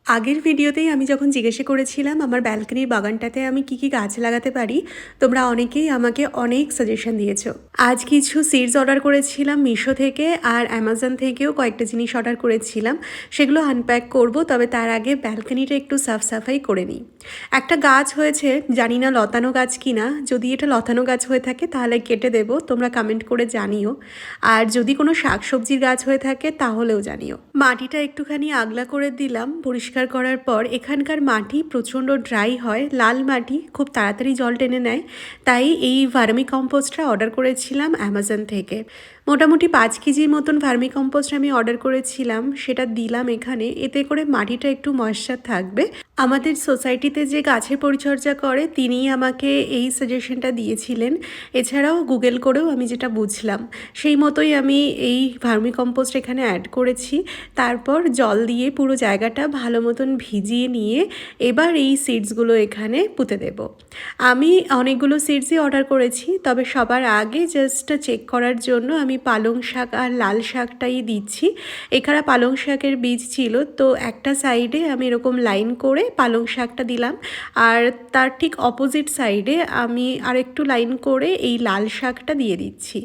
আগের ভিডিওতেই আমি যখন জিজ্ঞাসা করেছিলাম আমার ব্যালকনির বাগানটাতে আমি কি কি গাছ লাগাতে পারি, তোমরা অনেকেই আমাকে অনেক সাজেশন দিয়েছো। আজ কিছু সিডস অর্ডার করেছিলাম মিশো থেকে, আর অ্যামাজন থেকেও কয়েকটা জিনিস অর্ডার করেছিলাম। সেগুলো আনপ্যাক করব, তবে তার আগে ব্যালকনিটা একটু সাফাই করে নিই। একটা গাছ হয়েছে, জানি না লতানো গাছ কিনা। যদি এটা লতানো গাছ হয়ে থাকে তাহলে কেটে দেবো, তোমরা কমেন্ট করে জানিও। আর যদি কোনো শাকসবজির গাছ হয়ে থাকে তাহলেও জানিও। মাটিটা একটুখানি আগলা করে দিলাম পরিষ্কার করার পর। এখানকার মাটি প্রচণ্ড ড্রাই হয়, লাল মাটি, খুব তাড়াতাড়ি জল টেনে নেয়। তাই এই ভার্মি কম্পোস্টটা অর্ডার করেছিলাম অ্যামাজন থেকে। মোটামুটি 5 কেজির মতন ভার্মি কম্পোস্ট আমি অর্ডার করেছিলাম, সেটা দিলাম এখানে। এতে করে মাটিটা একটু ময়েশ্চার থাকবে। আমাদের সোসাইটিতে যে গাছের পরিচর্যা করে তিনিই আমাকে এই সাজেশনটা দিয়েছিলেন। এছাড়াও গুগল করেও আমি যেটা বুঝলাম সেই মতোই আমি এই ভার্মি কম্পোস্ট এখানে অ্যাড করেছি। তারপর জল দিয়ে পুরো জায়গাটা ভালো মতন ভিজিয়ে নিয়ে এবার এই সিডসগুলো এখানে পুঁতে দেব। আমি অনেকগুলো সিডসই অর্ডার করেছি, তবে সবার আগে জাস্ট চেক করার জন্য আমি পালং শাক আর লাল শাকটাই দিচ্ছি। এখানে পালং শাকের বীজ ছিল, তো একটা সাইডে আমি এরকম লাইন করে পালং শাকটা দিলাম, আর তার ঠিক অপোজিট সাইডে আমি আরেকটু লাইন করে এই লাল শাকটা দিয়ে দিচ্ছি।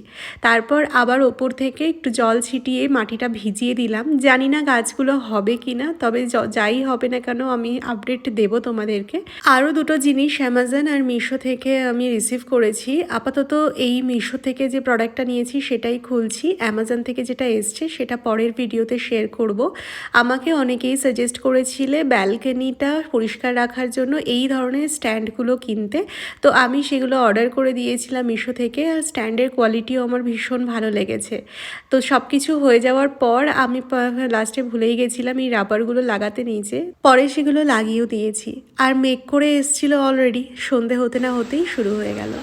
তারপর আবার ওপর থেকে একটু জল ছিটিয়ে মাটিটা ভিজিয়ে দিলাম। জানি না গাছগুলো হবে কি না, তবে যাই হবে না কেন আমি আপডেট দেব তোমাদেরকে। আরও দুটো জিনিস অ্যামাজন আর মিশো থেকে আমি রিসিভ করেছি। আপাতত এই মিশো থেকে যে প্রোডাক্টটা নিয়েছি সেটাই খুলছি। অ্যামাজন থেকে যেটা এসছে সেটা পরের ভিডিওতে শেয়ার করব। আমাকে অনেকেই সাজেস্ট করেছিলে ব্যালকনিটা পরিষ্কার রাখার জন্য এই ধরনের স্ট্যান্ডগুলো কিনতে, তো আমি সেগুলো অর্ডার করে দিয়েছিলাম মিশো থেকে। আর স্ট্যান্ডের কোয়ালিটিও আমার ভীষণ ভালো লেগেছে। তো সব কিছু হয়ে যাওয়ার পর আমি লাস্টে ভুলেই গেছিলাম এই রাবারগুলো লাগাতে নিচে, পরে সেগুলো লাগিয়েও দিয়েছি। আর মেঘ করে এসছিল অলরেডি, সন্ধে হতে না হতেই শুরু হয়ে গেল।